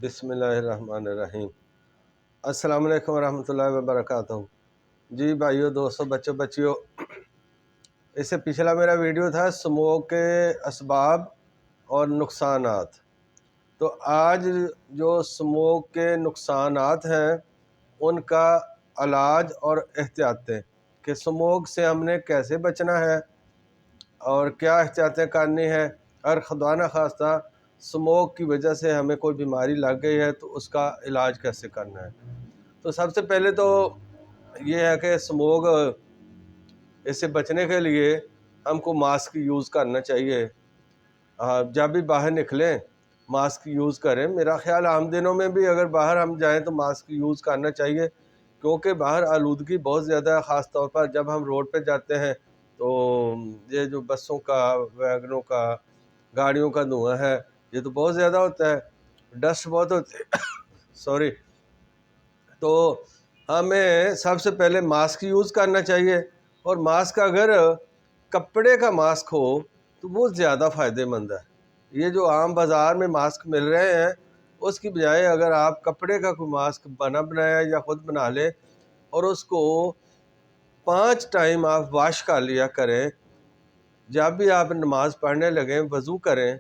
بسم اللہ الرحمن الرحیم۔ السلام علیکم ورحمۃ اللہ وبرکاتہ۔ جی بھائیو، دوستو، بچوں بچیوں، اس سے پچھلا میرا ویڈیو تھا اسموک کے اسباب اور نقصانات۔ تو آج جو اسموک کے نقصانات ہیں ان کا علاج اور احتیاطیں، کہ اسموک سے ہم نے کیسے بچنا ہے اور کیا احتیاطیں کرنی ہیں، اگر خدا نہ خواستہ اسموک کی وجہ سے ہمیں کوئی بیماری لگ گئی ہے تو اس کا علاج کیسے کرنا ہے۔ تو سب سے پہلے تو یہ ہے کہ اسموک اس سے بچنے کے لیے ہم کو ماسک یوز کرنا چاہیے۔ جب بھی باہر نکلیں ماسک یوز کریں۔ میرا خیال عام دنوں میں بھی اگر باہر ہم جائیں تو ماسک یوز کرنا چاہیے، کیونکہ باہر آلودگی بہت زیادہ ہے، خاص طور پر جب ہم روڈ پہ جاتے ہیں تو یہ جو بسوں کا، ویگنوں کا، گاڑیوں کا دھواں ہے یہ تو بہت زیادہ ہوتا ہے، ڈسٹ بہت ہوتی ہے سوری۔ تو ہمیں سب سے پہلے ماسک یوز کرنا چاہیے، اور ماسک اگر کپڑے کا ماسک ہو تو وہ زیادہ فائدہ مند ہے۔ یہ جو عام بازار میں ماسک مل رہے ہیں اس کی بجائے اگر آپ کپڑے کا کوئی ماسک بنایا یا خود بنا لیں اور اس کو 5 ٹائم آپ واش کر لیا کریں، جب بھی آپ نماز پڑھنے لگیں وضو کریں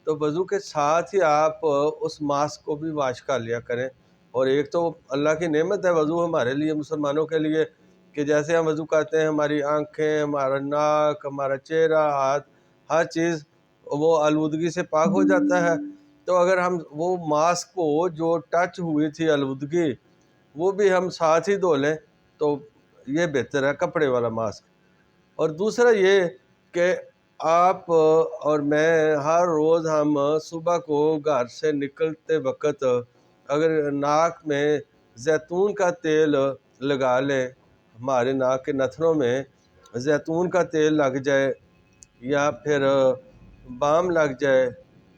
تو وضو کے ساتھ ہی آپ اس ماسک کو بھی واش کر لیا کریں۔ اور ایک تو اللہ کی نعمت ہے وضو ہمارے لیے، مسلمانوں کے لیے، کہ جیسے ہم وضو کرتے ہیں ہماری آنکھیں، ہمارا ناک، ہمارا چہرہ، ہاتھ، ہر چیز وہ آلودگی سے پاک ہو جاتا ہے۔ تو اگر ہم وہ ماسک کو جو ٹچ ہوئی تھی آلودگی وہ بھی ہم ساتھ ہی دھو لیں تو یہ بہتر ہے، کپڑے والا ماسک۔ اور دوسرا یہ کہ آپ اور میں ہر روز ہم صبح کو گھر سے نکلتے وقت اگر ناک میں زیتون کا تیل لگا لیں، ہمارے ناک کے نتنوں میں زیتون کا تیل لگ جائے یا پھر بام لگ جائے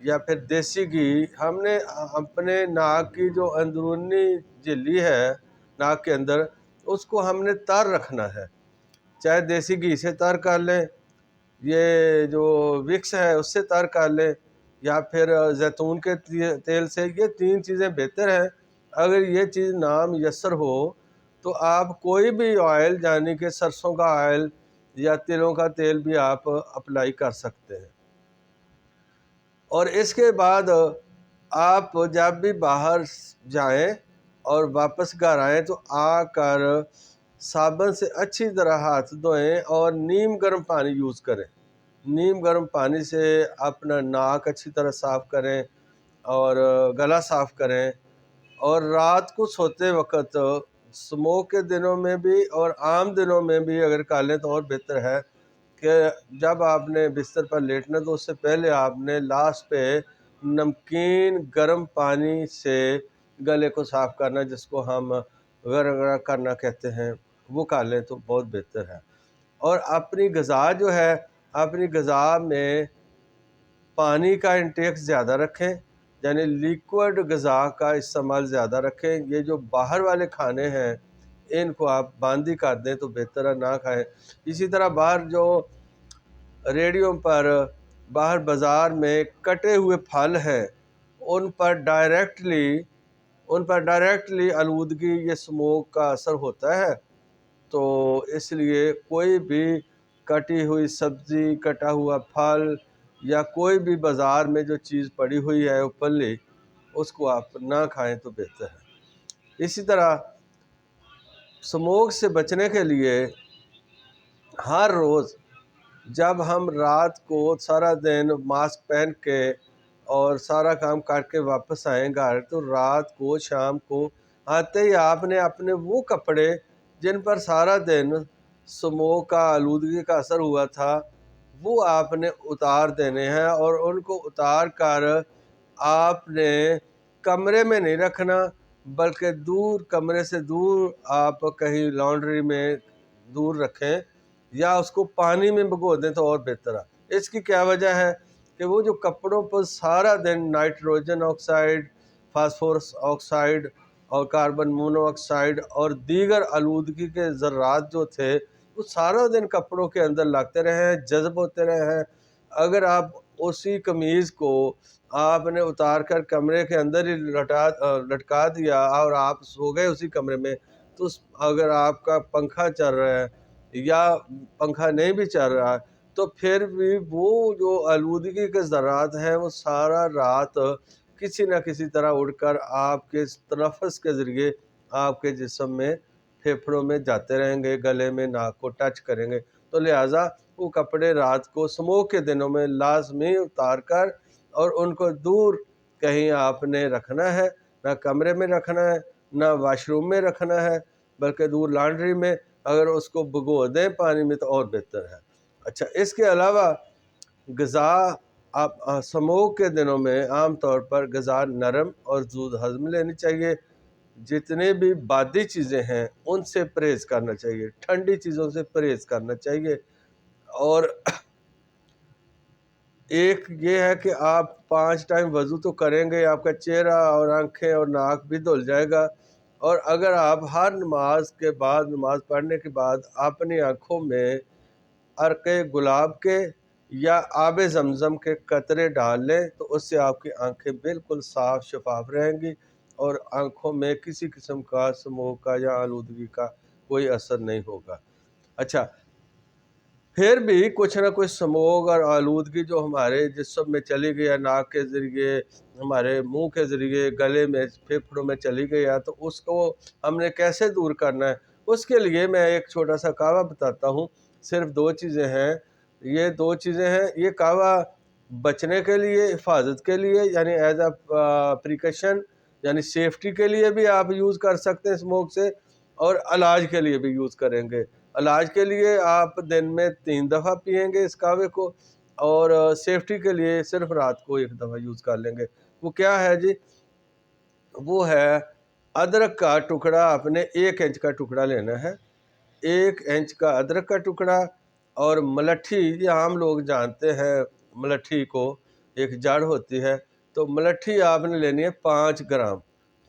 یا پھر دیسی گھی، ہم نے اپنے ناک کی جو اندرونی جھلی ہے ناک کے اندر اس کو ہم نے تر رکھنا ہے، چاہے دیسی گھی سے تر کر لیں، یہ جو وکس ہے اس سے تر کر لیں، یا پھر زیتون کے تیل سے۔ یہ 3 چیزیں بہتر ہیں۔ اگر یہ چیز نہ میسر ہو تو آپ کوئی بھی آئل، یعنی کہ سرسوں کا آئل یا تلوں کا تیل بھی آپ اپلائی کر سکتے ہیں۔ اور اس کے بعد آپ جب بھی باہر جائیں اور واپس گھر آئیں تو آ کر صابن سے اچھی طرح ہاتھ دھوئیں اور نیم گرم پانی یوز کریں۔ نیم گرم پانی سے اپنا ناک اچھی طرح صاف کریں اور گلا صاف کریں۔ اور رات کو سوتے وقت اسموک کے دنوں میں بھی اور عام دنوں میں بھی اگر کر لیں تو اور بہتر ہے کہ جب آپ نے بستر پر لیٹنا تو اس سے پہلے آپ نے لاسٹ پہ نمکین گرم پانی سے گلے کو صاف کرنا، جس کو ہم غرغرہ کرنا کہتے ہیں، وہ کر لیں تو بہت بہتر ہے۔ اور اپنی غذا جو ہے، اپنی غذا میں پانی کا انٹیک زیادہ رکھیں، یعنی لیکوڈ غذا کا استعمال زیادہ رکھیں۔ یہ جو باہر والے کھانے ہیں ان کو آپ بند ہی کر دیں تو بہتر ہے، نہ کھائیں۔ اسی طرح باہر جو ریڑھیوں پر، باہر بازار میں کٹے ہوئے پھل ہیں ان پر ڈائریکٹلی آلودگی، یہ اسموک کا اثر ہوتا ہے۔ تو اس لیے کوئی بھی کٹی ہوئی سبزی، کٹا ہوا پھل یا کوئی بھی بازار میں جو چیز پڑی ہوئی ہے اوپنلی، اس کو آپ نہ کھائیں تو بہتر ہے۔ اسی طرح اسموک سے بچنے کے لیے ہر روز جب ہم رات کو سارا دن ماسک پہن کے اور سارا کام کر کے واپس آئیں گھر تو رات کو، شام کو آتے ہی آپ نے اپنے وہ کپڑے جن پر سارا دن اسموک کا، آلودگی کا اثر ہوا تھا، وہ آپ نے اتار دینے ہیں۔ اور ان کو اتار کر آپ نے کمرے میں نہیں رکھنا بلکہ دور، کمرے سے دور آپ کہیں لانڈری میں دور رکھیں یا اس کو پانی میں بھگو دیں تو اور بہتر ہے۔ اس کی کیا وجہ ہے کہ وہ جو کپڑوں پر سارا دن نائٹروجن آکسائڈ، فاسفورس آکسائڈ اور کاربن مونو آکسائڈ اور دیگر آلودگی کے ذرات جو تھے وہ سارا دن کپڑوں کے اندر لگتے رہے ہیں، جذب ہوتے رہے ہیں۔ اگر آپ उसी कमीज़ को आपने उतार कर कमरे के अंदर ही लटका दिया और आप सो गए उसी कमरे में, तो अगर आपका पंखा चल रहा है या पंखा नहीं भी चल रहा है तो फिर भी वो जो आलूदगी के ज़रात हैं वो सारा रात किसी न किसी तरह उड़कर आपके तनफ़्फ़ुस के ज़रिए आपके जिस्म में, फेफड़ों में जाते रहेंगे, गले में, नाक को टच करेंगे। तो लिहाजा वो कपड़े रात को स्मोक के दिनों में लाजमी उतार कर और उनको दूर कहीं आपने रखना है, ना कमरे में रखना है, ना वाशरूम में रखना है, बल्कि दूर लॉन्ड्री में। अगर उसको भिगो दें पानी में तो और बेहतर है। अच्छा, इसके अलावा ग़िज़ा आप स्मोक के दिनों में आम तौर पर ग़िज़ा नरम और ज़ूद हज़म लेनी चाहिए। जितने भी बादी चीज़ें हैं उनसे परहेज़ करना चाहिए, ठंडी चीज़ों से परहेज़ करना चाहिए। और एक ये है कि आप 5 टाइम वज़ू तो करेंगे, आपका चेहरा और आँखें और नाक भी धुल जाएगा। और अगर आप हर नमाज के बाद, नमाज़ पढ़ने के बाद अपनी आँखों में अर्क़े गुलाब के या आब ज़मज़म के कतरे डाल लें तो उससे आपकी आँखें बिल्कुल साफ़ शफ़ाफ रहेंगी और आँखों में किसी किस्म का स्मोक का या आलूदगी का कोई असर नहीं होगा। अच्छा, फिर भी कुछ ना कुछ स्मोक और आलूदगी जो हमारे जिस्म में चली गई है, नाक के ज़रिए, हमारे मुंह के ज़रिए, गले में, फेफड़ों में चली गई है, तो उसको हमने कैसे दूर करना है, उसके लिए मैं एक छोटा सा कहवा बताता हूँ। सिर्फ 2 चीज़ें हैं, ये 2 चीज़ें हैं। ये कहवा बचने के लिए, हिफाजत के लिए, यानी एज अ प्रिकॉशन, यानी सेफ्टी के लिए भी आप यूज़ कर सकते हैं स्मोक से, और इलाज के लिए भी यूज़ करेंगे। इलाज के लिए आप दिन में 3 दफ़ा पिएंगे इस कहवे को, और सेफ्टी के लिए सिर्फ रात को 1 दफ़ा यूज़ कर लेंगे। वो क्या है जी? वो है अदरक का टुकड़ा। आपने 1 इंच का टुकड़ा लेना है, 1 इंच का अदरक का टुकड़ा। और मलट्ठी, ये आम लोग जानते हैं मलट्ठी को, एक जड़ होती है। तो मलट्ठी आपने लेनी है 5 ग्राम।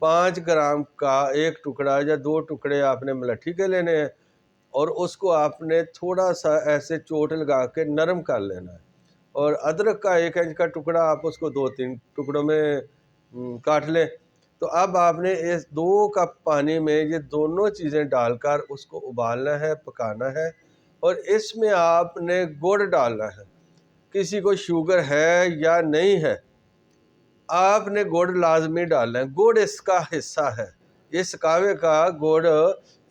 5 ग्राम का 1 टुकड़ा या 2 टुकड़े आपने मलट्ठी के लेने हैं, और उसको आपने थोड़ा सा ऐसे चोट लगा के नरम कर लेना है। और अदरक का 1 इंच का टुकड़ा आप उसको 2-3 टुकड़ों में काट लें। तो अब आपने इस 2 कप पानी में ये दोनों चीज़ें डालकर उसको उबालना है, पकाना है, और इसमें आपने गुड़ डालना है। किसी को शुगर है या नहीं है, आपने गुड़ लाजमी डालना है। गुड़ इसका हिस्सा है, इस कहवे का गुड़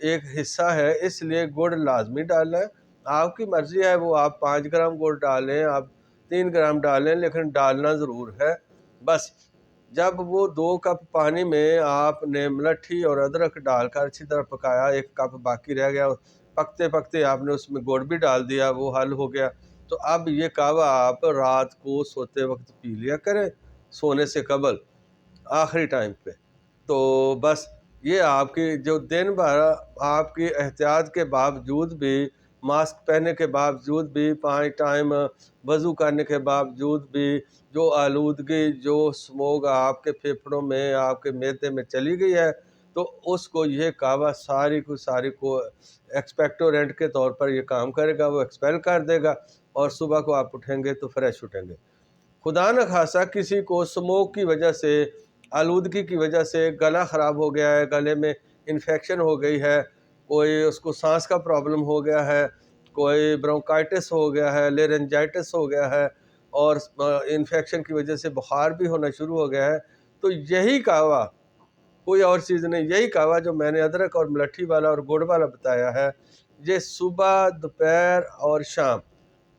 एक हिस्सा है, इसलिए गुड़ लाजमी डालना है। आपकी मर्ज़ी है, वो आप 5 ग्राम गुड़ डालें, आप 3 ग्राम डालें, लेकिन डालना ज़रूर है। बस जब वो 2 कप पानी में आपने मलट्ठी और अदरक डालकर अच्छी तरह पकाया, 1 कप बाकी रह गया, पकते पकते आपने उसमें गुड़ भी डाल दिया, वो हल हो गया। तो अब ये कहवा आप रात को सोते वक्त पी लिया करें, सोने से कबल, आखिरी टाइम पे। तो बस ये आपकी जो दिन भर आपकी एहतियात के बावजूद भी, मास्क पहनने के बावजूद भी, 5 टाइम वज़ू करने के बावजूद भी, जो आलूदगी, जो स्मोक आपके फेफड़ों में, आपके मैदे में चली गई है, तो उसको ये कहवा सारी को एक्सपेक्टोरेंट के तौर पर ये काम करेगा, वो एक्सपेल कर देगा, और सुबह को आप उठेंगे तो फ्रेश उठेंगे। खुदा न खासा किसी को स्मोक की वजह से, आलूदगी की वजह से गला ख़राब हो गया है, गले में इन्फेक्शन हो गई है, कोई उसको सांस का प्रॉब्लम हो गया है, कोई ब्रोंकाइटिस हो गया है, लेरेंजाइटिस हो गया है, और इन्फेक्शन की वजह से बुखार भी होना शुरू हो गया है, तो यही कहवा, कोई और चीज़ नहीं, यही कहवा जो मैंने अदरक और मलट्ठी वाला और गुड़ वाला बताया है, ये सुबह, दोपहर और शाम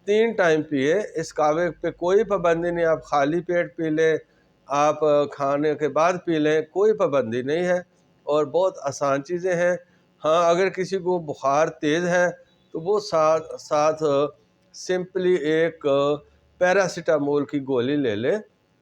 3 टाइम पिए। इस कहवे पे कोई पाबंदी नहीं, आप खाली पेट पी लें, आप खाने के बाद पी लें, कोई पाबंदी नहीं है, और बहुत आसान चीज़ें हैं। हाँ, अगर किसी को बुखार तेज़ है तो वो साथ साथ सिंपली एक पैरासीटामोल की गोली ले ले।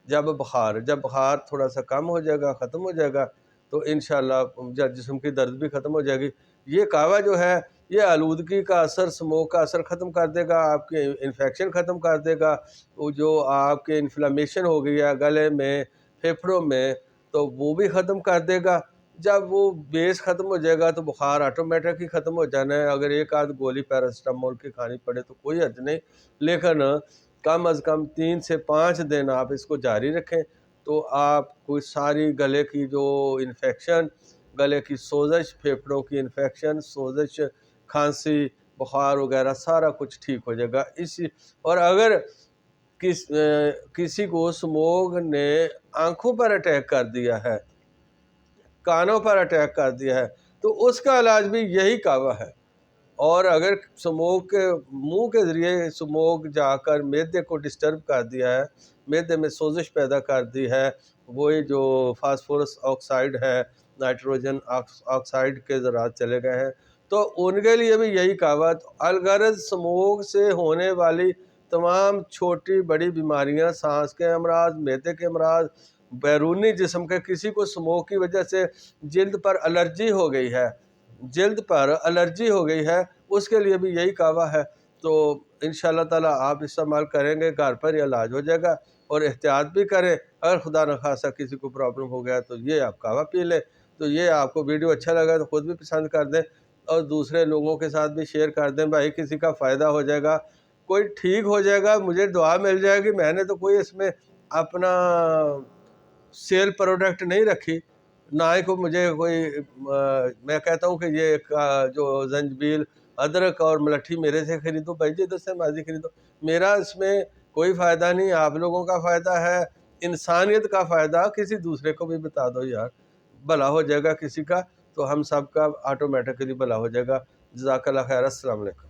जब बुखार थोड़ा सा कम हो जाएगा, ख़त्म हो जाएगा, तो इंशाल्लाह जिस्म की दर्द भी ख़त्म हो जाएगी। ये कहवा जो है, ये आलूदगी का असर, स्मोक का असर ख़त्म कर देगा, आपके इन्फेक्शन ख़त्म कर देगा, वो जो आपके इन्फ्लेमेशन हो गई है गले में, फेफड़ों में, तो वो भी ख़त्म कर देगा। जब वो बेस ख़त्म हो जाएगा तो बुखार ऑटोमेटिक ही ख़त्म हो जाना है। अगर एक आध गोली पैरासिटामोल की खानी पड़े तो कोई हर्ज नहीं, लेकिन कम अज़ कम 3 से 5 दिन आप इसको जारी रखें तो आप कोई सारी गले की जो इन्फेक्शन, गले की सोजश, फेफड़ों की इन्फेक्शन, सोजश, खांसी, बुखार वगैरह सारा कुछ ठीक हो जाएगा। और अगर किसी को स्मोक ने आंखों पर अटैक कर दिया है, कानों पर अटैक कर दिया है, तो उसका इलाज भी यही कावा है। और अगर स्मोक के मुंह के ज़रिए स्मोक जाकर मैदे को डिस्टर्ब कर दिया है, मैदे में सोजिश पैदा कर दी है, वही जो फास्फोरस ऑक्साइड है, नाइट्रोजन ऑक्साइड के ज़रात चले गए हैं, तो उनके लिए भी यही कहावत। अलगरज स्मोक से होने वाली तमाम छोटी बड़ी बीमारियां, सांस के अमराज, मैदे के अमराज, बैरूनी जिस्म के, किसी को स्मोक की वजह से जल्द पर एलर्जी हो गई है, जल्द पर एलर्जी हो गई है, उसके लिए भी यही कावा है। तो इंशाअल्लाह ताला आप इस्तेमाल करेंगे, घर पर ही इलाज हो जाएगा। और एहतियात भी करें, अगर खुदा न खासा किसी को प्रॉब्लम हो गया तो ये आप कावा पी लें। तो ये आपको वीडियो अच्छा लगा तो ख़ुद भी पसंद कर दें और दूसरे लोगों के साथ भी शेयर कर दें, भाई किसी का फ़ायदा हो जाएगा, कोई ठीक हो जाएगा, मुझे दुआ मिल जाएगी। मैंने तो कोई इसमें अपना सेल प्रोडक्ट नहीं रखी, ना ही को मुझे कोई मैं कहता हूँ कि ये जो जंजबील, अदरक और मलट्ठी मेरे से ख़रीदो, भाई जी से मर्जी ख़रीदो, मेरा इसमें कोई फ़ायदा नहीं। आप लोगों का फ़ायदा है, इंसानियत का फ़ायदा किसी दूसरे को भी बता दो यार, भला हो जाएगा किसी का, तो हम सब का ऑटोमेटिकली भला हो जाएगा। जज़ाकल्लाह खैर। अस्सलाम वालेकुम।